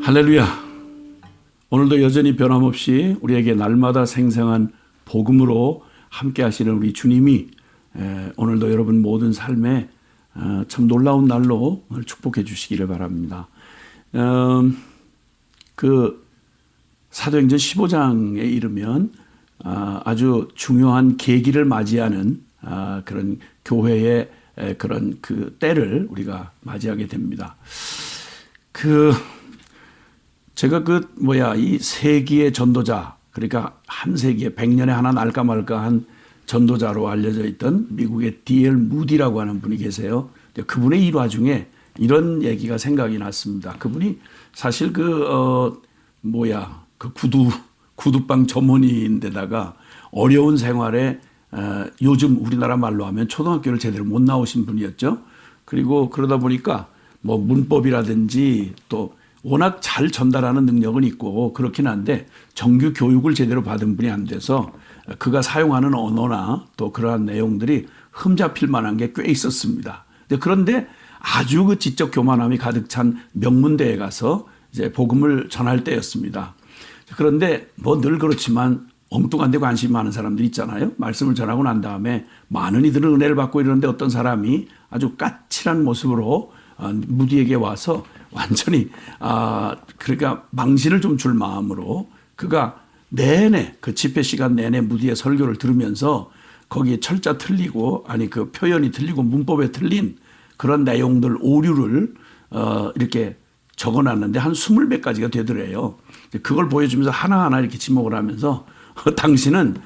할렐루야. 오늘도 여전히 변함없이 우리에게 날마다 생생한 복음으로 함께 하시는 우리 주님이 오늘도 여러분 모든 삶에 참 놀라운 날로 축복해 주시기를 바랍니다. 그 사도행전 15장에 이르면 아주 중요한 계기를 맞이하는 그런 교회의 그런 그 때를 우리가 맞이하게 됩니다. 제가 이 세기의 전도자, 그러니까 한 세기에 100년에 하나 날까 말까 한 전도자로 알려져 있던 미국의 D.L. 무디라고 하는 분이 계세요. 그분의 일화 중에 이런 얘기가 생각이 났습니다. 그분이 사실 구두방 전문의인데다가 어려운 생활에 요즘 우리나라 말로 하면 초등학교를 제대로 못 나오신 분이었죠. 그리고 그러다 보니까 뭐 문법이라든지 또 워낙 잘 전달하는 능력은 있고 그렇긴 한데 정규 교육을 제대로 받은 분이 안 돼서 그가 사용하는 언어나 또 그러한 내용들이 흠잡힐 만한 게 꽤 있었습니다. 그런데 아주 그 지적 교만함이 가득 찬 명문대에 가서 이제 복음을 전할 때였습니다. 그런데 뭐 늘 그렇지만 엉뚱한 데 관심이 많은 사람들 있잖아요. 말씀을 전하고 난 다음에 많은 이들은 은혜를 받고 이러는데 어떤 사람이 아주 까칠한 모습으로 무디에게 와서 완전히 그러니까 망신을 좀 줄 마음으로 그가 내내 그 집회 시간 내내 무디의 설교를 들으면서 거기에 철자 틀리고 그 표현이 틀리고 문법에 틀린 그런 내용들 오류를 이렇게 적어놨는데 한 20몇 가지가 되더래요. 그걸 보여주면서 하나하나 이렇게 지목을 하면서 당신은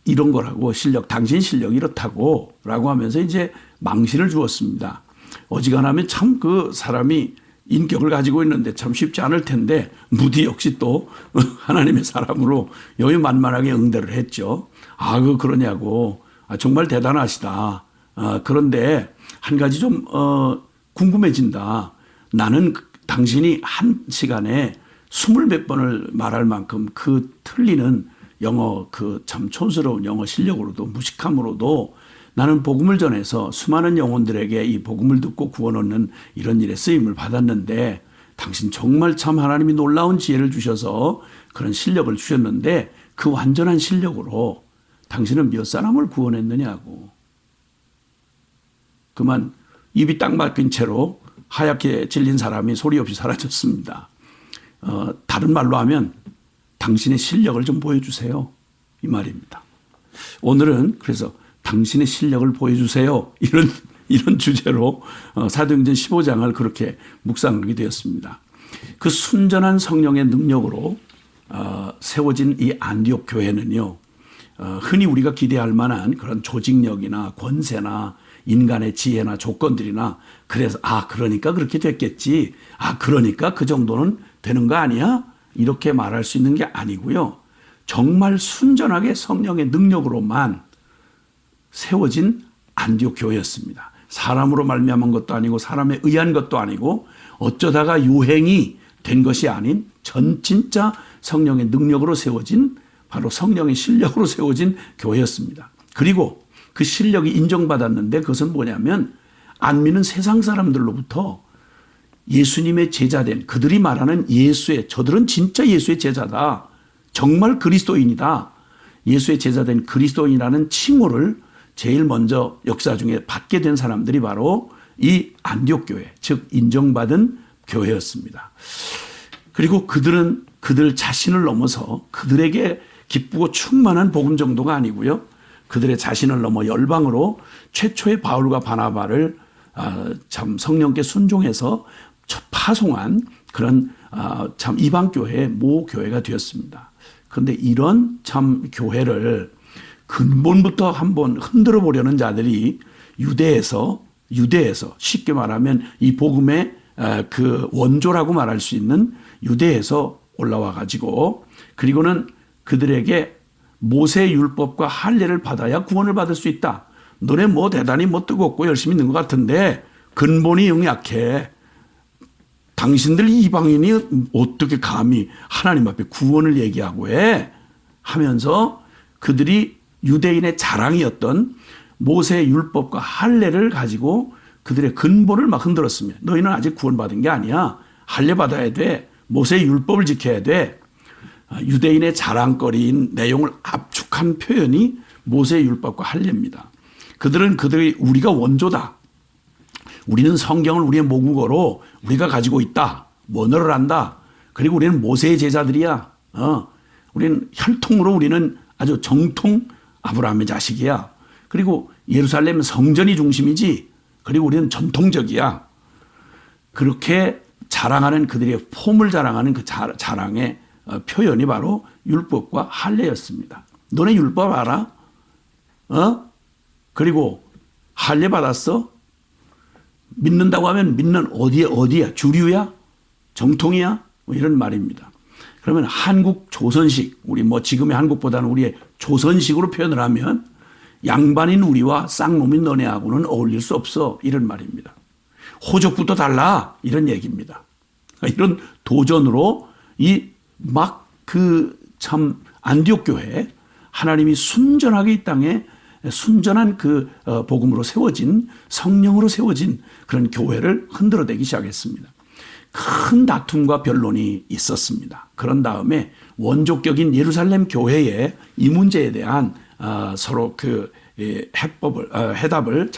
이런 거라고 당신 실력이 이렇다고 라고 하면서 이제 망신을 주었습니다. 어지간하면 참 그 사람이 인격을 가지고 있는데 참 쉽지 않을 텐데 무디 역시 또 하나님의 사람으로 여유만만하게 응대를 했죠. 그러냐고. 정말 대단하시다. 그런데 한 가지 좀 궁금해진다. 나는 당신이 한 시간에 20몇 번을 말할 만큼 그 틀리는 영어 참 촌스러운 영어 실력으로도 무식함으로도 나는 복음을 전해서 수많은 영혼들에게 이 복음을 듣고 구원 얻는 이런 일에 쓰임을 받았는데 당신 정말 참 하나님이 놀라운 지혜를 주셔서 그런 실력을 주셨는데 그 완전한 실력으로 당신은 몇 사람을 구원했느냐고. 그만 입이 딱 막힌 채로 하얗게 질린 사람이 소리 없이 사라졌습니다. 다른 말로 하면 당신의 실력을 좀 보여주세요. 이 말입니다. 오늘은 그래서 당신의 실력을 보여주세요. 이런 주제로 사도행전 15장을 그렇게 묵상하게 되었습니다. 그 순전한 성령의 능력으로 세워진 이 안디옥 교회는요. 흔히 우리가 기대할 만한 그런 조직력이나 권세나 인간의 지혜나 조건들이나 그래서 그러니까 그렇게 됐겠지. 그러니까 그 정도는 되는 거 아니야? 이렇게 말할 수 있는 게 아니고요. 정말 순전하게 성령의 능력으로만 세워진 안디옥 교회였습니다. 사람으로 말미암은 것도 아니고 사람에 의한 것도 아니고 어쩌다가 유행이 된 것이 아닌 진짜 성령의 능력으로 세워진 바로 성령의 실력으로 세워진 교회였습니다. 그리고 그 실력이 인정받았는데 그것은 뭐냐면 안 믿는 세상 사람들로부터 예수님의 제자된 그들이 말하는 저들은 진짜 예수의 제자다. 정말 그리스도인이다. 예수의 제자된 그리스도인이라는 칭호를 제일 먼저 역사 중에 받게 된 사람들이 바로 이 안디옥 교회, 즉 인정받은 교회였습니다. 그리고 그들은 그들 자신을 넘어서 그들에게 기쁘고 충만한 복음 정도가 아니고요. 그들의 자신을 넘어 열방으로 최초의 바울과 바나바를 참 성령께 순종해서 파송한 그런 참 이방교회의 모교회가 되었습니다. 그런데 이런 참 교회를 근본부터 한번 흔들어 보려는 자들이 유대에서 쉽게 말하면 이 복음의 그 원조라고 말할 수 있는 유대에서 올라와 가지고 그리고는 그들에게 모세의 율법과 할례를 받아야 구원을 받을 수 있다. 너네 뭐 대단히 뜨겁고 열심히 있는 것 같은데 근본이 영 약해. 당신들 이방인이 어떻게 감히 하나님 앞에 구원을 얘기하고 해? 하면서 그들이 유대인의 자랑이었던 모세의 율법과 할례를 가지고 그들의 근본을 막 흔들었습니다. 너희는 아직 구원받은 게 아니야. 할례 받아야 돼. 모세의 율법을 지켜야 돼. 유대인의 자랑거리인 내용을 압축한 표현이 모세의 율법과 할례입니다. 그들은 우리가 원조다. 우리는 성경을 우리의 모국어로 우리가 가지고 있다. 원어를 안다. 그리고 우리는 모세의 제자들이야. 우리는 혈통으로 우리는 아주 정통 아브라함의 자식이야. 그리고 예루살렘 성전이 중심이지. 그리고 우리는 전통적이야. 그렇게 자랑하는 그들의 폼을 자랑하는 그 자랑의 표현이 바로 율법과 할례였습니다. 너네 율법 알아? 그리고 할례 받았어? 믿는다고 하면 믿는 어디야? 주류야? 정통이야? 뭐 이런 말입니다. 그러면 한국 조선식, 우리 뭐 지금의 한국보다는 우리의 조선식으로 표현을 하면 양반인 우리와 쌍놈인 너네하고는 어울릴 수 없어. 이런 말입니다. 호적부터 달라. 이런 얘기입니다. 이런 도전으로 참 안디옥 교회, 하나님이 순전하게 이 땅에 순전한 그 복음으로 세워진, 성령으로 세워진 그런 교회를 흔들어대기 시작했습니다. 큰 다툼과 변론이 있었습니다. 그런 원조격인 예루살렘 교회의 이 문제에 대한 서로 그 해답을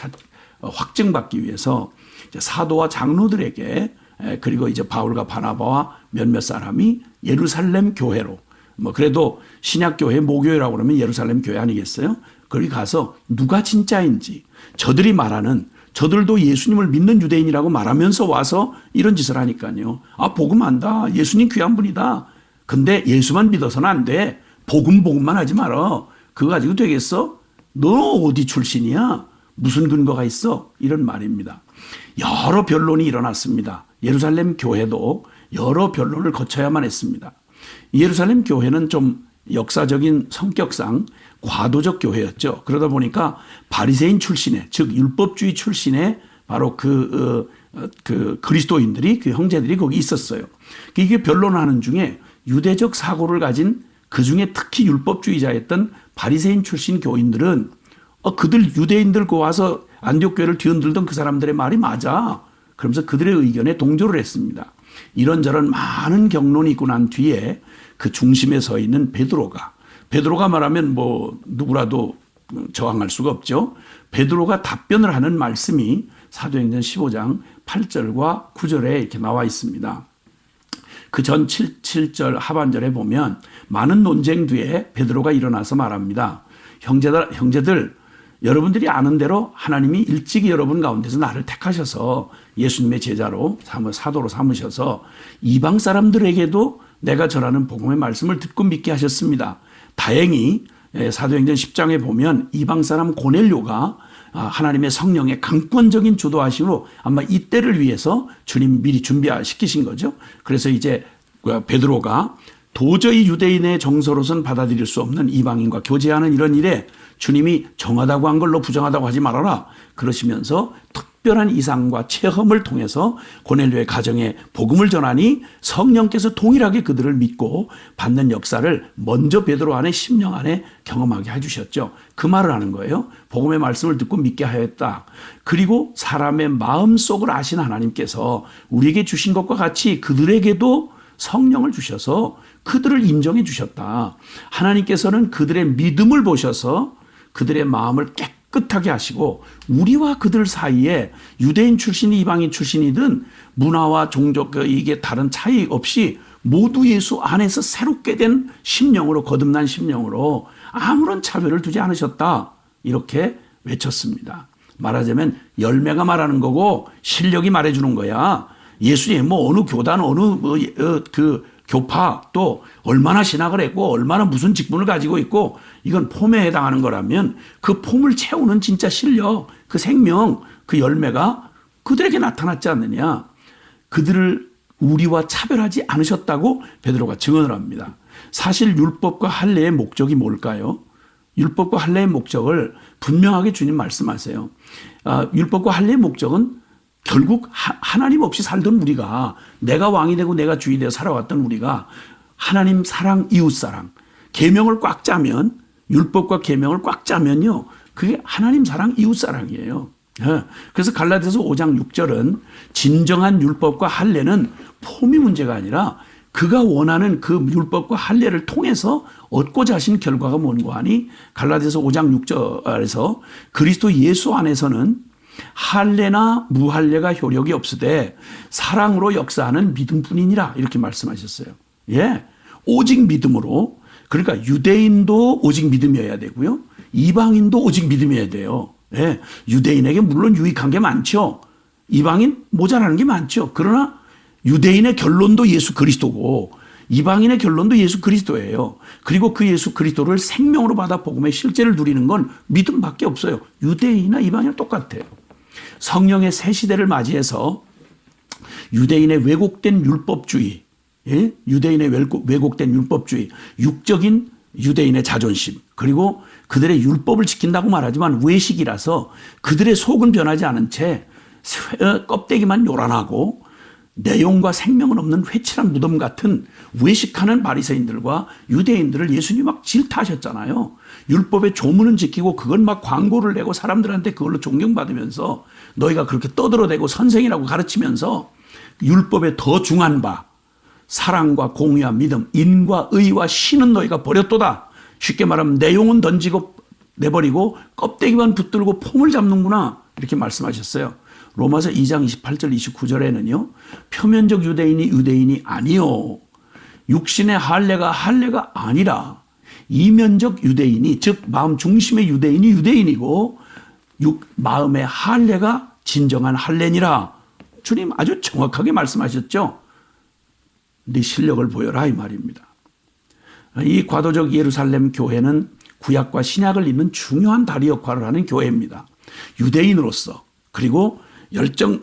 확증받기 위해서 사도와 장로들에게, 그리고 이제 바울과 바나바와 몇몇 사람이 예루살렘 교회로, 뭐 그래도 신약 교회 모교회라고 그러면 예루살렘 교회 아니겠어요? 거기 가서 누가 진짜인지, 저들이 말하는, 저들도 예수님을 믿는 유대인이라고 말하면서 와서 이런 짓을 하니까요. 복음 안다. 예수님 귀한 분이다. 근데 예수만 믿어서는 안 돼. 복음만 하지 마라. 그거 가지고 되겠어? 너 어디 출신이야? 무슨 근거가 있어? 이런 말입니다. 여러 변론이 일어났습니다. 예루살렘 교회도 여러 변론을 거쳐야만 했습니다. 예루살렘 교회는 좀 역사적인 성격상 과도적 교회였죠. 그러다 보니까 바리새인 출신의, 즉 율법주의 출신의 바로 그 그리스도인들이, 그 형제들이 거기 있었어요. 이게 변론하는 중에 유대적 사고를 가진, 그 중에 특히 율법주의자였던 바리새인 출신 교인들은 그들 유대인들 와서 안디옥 교회를 뒤흔들던 그 사람들의 말이 맞아. 그러면서 그들의 의견에 동조를 했습니다. 이런저런 많은 경론이 있고 난 뒤에 그 중심에 서 있는 베드로가 말하면 뭐 누구라도 저항할 수가 없죠. 베드로가 답변을 하는 말씀이 사도행전 15장 8절과 9절에 이렇게 나와 있습니다. 그 전 7절 하반절에 보면 많은 논쟁 뒤에 베드로가 일어나서 말합니다. 형제들, 여러분들이 아는 대로 하나님이 일찍이 여러분 가운데서 나를 택하셔서 예수님의 제자로 사도로 삼으셔서 이방 사람들에게도 내가 전하는 복음의 말씀을 듣고 믿게 하셨습니다. 다행히 사도행전 10장에 보면 이방 사람 고넬료가 하나님의 성령의 강권적인 주도하심으로 아마 이때를 위해서 주님 미리 준비시키신 거죠. 그래서 이제 베드로가 도저히 유대인의 정서로선 받아들일 수 없는 이방인과 교제하는 이런 일에 주님이 정하다고 한 걸로 부정하다고 하지 말아라. 그러시면서 특별한 이상과 체험을 통해서 고넬료의 가정에 복음을 전하니 성령께서 동일하게 그들을 믿고 받는 역사를 먼저 베드로 안에 심령 안에 경험하게 해주셨죠. 그 말을 하는 거예요. 복음의 말씀을 듣고 믿게 하였다. 그리고 사람의 마음속을 아신 하나님께서 우리에게 주신 것과 같이 그들에게도 성령을 주셔서 그들을 인정해 주셨다. 하나님께서는 그들의 믿음을 보셔서 그들의 마음을 깨끗하게 하시고 우리와 그들 사이에 유대인 출신이 이방인 출신이든 문화와 종족 이게 다른 차이 없이 모두 예수 안에서 새롭게 된 심령으로, 거듭난 심령으로 아무런 차별을 두지 않으셨다. 이렇게 외쳤습니다. 말하자면 열매가 말하는 거고 실력이 말해주는 거야. 예수님 뭐 어느 교단 어느 그 교파 또 얼마나 신학을 했고 얼마나 무슨 직분을 가지고 있고 이건 폼에 해당하는 거라면 그 폼을 채우는 진짜 실력, 그 생명, 그 열매가 그들에게 나타났지 않느냐. 그들을 우리와 차별하지 않으셨다고 베드로가 증언을 합니다. 사실 율법과 할례의 목적이 뭘까요? 율법과 할례의 목적을 분명하게 주님 말씀하세요. 율법과 할례의 목적은 결국 하나님 없이 살던 우리가, 내가 왕이 되고 내가 주인이 되어 살아왔던 우리가 하나님 사랑, 이웃 사랑, 계명을 꽉 짜면 율법과 계명을 꽉 짜면요, 그게 하나님 사랑, 이웃 사랑이에요. 그래서 갈라디아서 5장 6절은 진정한 율법과 할례는 폼이 문제가 아니라 그가 원하는 그 율법과 할례를 통해서 얻고자 하신 결과가 뭔고 하니, 갈라디아서 5장 6절에서 그리스도 예수 안에서는 할례나 무할례가 효력이 없으되 사랑으로 역사하는 믿음뿐이니라, 이렇게 말씀하셨어요. 예, 오직 믿음으로. 그러니까 유대인도 오직 믿음이어야 되고요, 이방인도 오직 믿음이어야 돼요. 예, 유대인에게 물론 유익한 게 많죠. 이방인 모자라는 게 많죠. 그러나 유대인의 결론도 예수 그리스도고 이방인의 결론도 예수 그리스도예요. 그리고 그 예수 그리스도를 생명으로 받아 복음의 실제를 누리는 건 믿음밖에 없어요. 유대인이나 이방인은 똑같아요. 성령의 새 시대를 맞이해서 유대인의 왜곡된 율법주의, 예? 유대인의 왜곡된 율법주의, 육적인 유대인의 자존심, 그리고 그들의 율법을 지킨다고 말하지만 외식이라서 그들의 속은 변하지 않은 채 껍데기만 요란하고 내용과 생명은 없는 회칠한 무덤 같은 외식하는 바리새인들과 유대인들을 예수님이 막 질타하셨잖아요. 율법의 조문은 지키고 그건 막 광고를 내고 사람들한테 그걸로 존경받으면서 너희가 그렇게 떠들어대고 선생이라고 가르치면서 율법에 더 중한 바 사랑과 공의와 믿음, 인과 의와 신은 너희가 버렸도다. 쉽게 말하면 내용은 던지고 내버리고 껍데기만 붙들고 폼을 잡는구나, 이렇게 말씀하셨어요. 로마서 2장 28절 29절에는요. 표면적 유대인이 유대인이 아니요, 육신의 할례가 아니라 이면적 유대인이, 즉 마음 중심의 유대인이 유대인이고 마음의 할례가 진정한 할례니라. 주님 아주 정확하게 말씀하셨죠. 네 실력을 보여라, 이 말입니다. 이 과도적 예루살렘 교회는 구약과 신약을 잇는 중요한 다리 역할을 하는 교회입니다. 유대인으로서, 그리고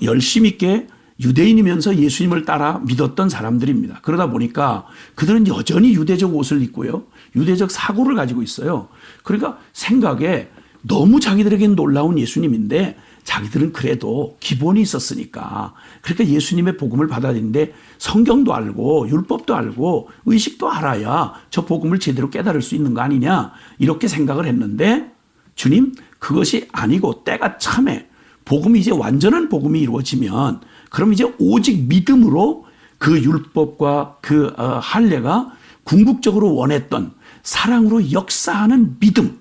열심 있게 유대인이면서 예수님을 따라 믿었던 사람들입니다. 그러다 보니까 그들은 여전히 유대적 옷을 입고요, 유대적 사고를 가지고 있어요. 그러니까 생각에 너무 자기들에겐 놀라운 예수님인데 자기들은 그래도 기본이 있었으니까, 그러니까 예수님의 복음을 받아들이는데 성경도 알고 율법도 알고 의식도 알아야 저 복음을 제대로 깨달을 수 있는 거 아니냐, 이렇게 생각을 했는데 주님, 그것이 아니고 때가 참에 복음이 이제 완전한 복음이 이루어지면 그럼 이제 오직 믿음으로 그 율법과 그 할례가 궁극적으로 원했던 사랑으로 역사하는 믿음,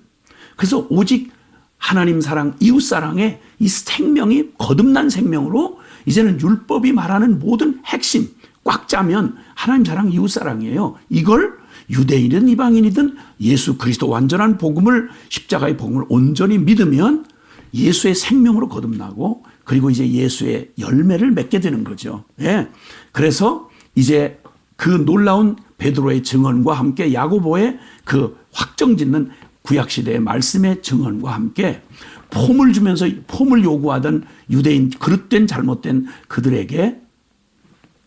그래서 오직 하나님 사랑, 이웃 사랑의 이 생명이 거듭난 생명으로 이제는 율법이 말하는 모든 핵심 꽉 짜면 하나님 사랑, 이웃 사랑이에요. 이걸 유대인이든 이방인이든 예수 그리스도 완전한 복음을, 십자가의 복음을 온전히 믿으면 예수의 생명으로 거듭나고 그리고 이제 예수의 열매를 맺게 되는 거죠. 예. 그래서 이제 그 놀라운 베드로의 증언과 함께 야고보의 그 확정짓는 구약시대의 말씀의 증언과 함께 폼을 주면서 폼을 요구하던 유대인, 그릇된 잘못된 그들에게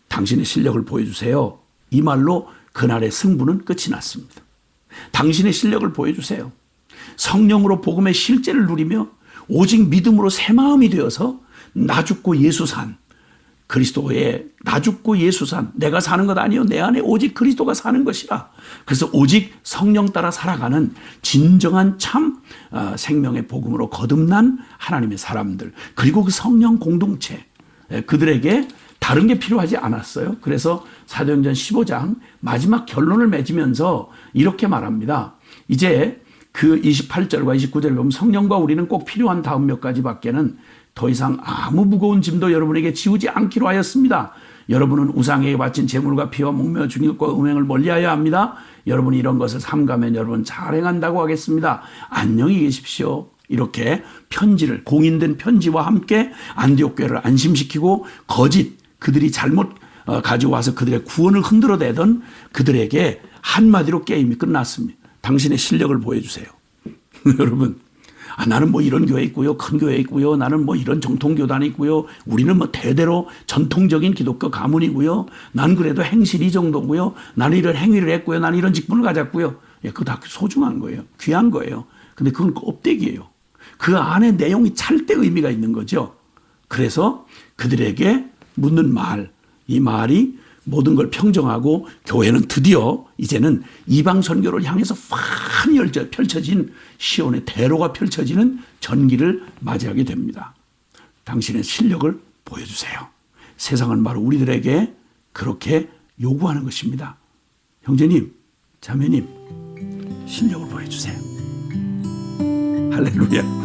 당신의 실력을 보여주세요, 이 말로 그날의 승부는 끝이 났습니다. 당신의 실력을 보여주세요. 성령으로 복음의 실제를 누리며 오직 믿음으로 새 마음이 되어서 나 죽고 예수 산, 그리스도의 나 죽고 예수 산, 내가 사는 것 아니요 내 안에 오직 그리스도가 사는 것이라. 그래서 오직 성령 따라 살아가는 진정한 참 생명의 복음으로 거듭난 하나님의 사람들, 그리고 그 성령 공동체, 그들에게 다른 게 필요하지 않았어요. 그래서 사도행전 15장 마지막 결론을 맺으면서 이렇게 말합니다. 이제 그 28절과 29절에 보면 성령과 우리는 꼭 필요한 다음 몇 가지밖에는 더 이상 아무 무거운 짐도 여러분에게 지우지 않기로 하였습니다. 여러분은 우상에게 바친 제물과 피와 목매어 죽인 것과 음행을 멀리하여야 합니다. 여러분이 이런 것을 삼가면 여러분 잘 행한다고 하겠습니다. 안녕히 계십시오. 이렇게 편지를, 공인된 편지와 함께 안디옥 교회를 안심시키고 거짓, 그들이 잘못 가져와서 그들의 구원을 흔들어대던 그들에게 한마디로 게임이 끝났습니다. 당신의 실력을 보여주세요. 여러분, 나는 뭐 이런 교회 있고요, 큰 교회 있고요, 나는 뭐 이런 정통교단이 있고요, 우리는 뭐 대대로 전통적인 기독교 가문이고요, 난 그래도 행실 이 정도고요, 나는 이런 행위를 했고요, 나는 이런 직분을 가졌고요. 그거 다 소중한 거예요. 귀한 거예요. 근데 그건 껍데기예요. 그 안에 내용이 찰때 의미가 있는 거죠. 그래서 그들에게 묻는 말, 이 말이 모든 걸 평정하고 교회는 드디어 이제는 이방 선교를 향해서 환히 펼쳐진 시온의 대로가 펼쳐지는 전기를 맞이하게 됩니다. 당신의 실력을 보여주세요. 세상은 바로 우리들에게 그렇게 요구하는 것입니다. 형제님, 자매님, 실력을 보여주세요. 할렐루야.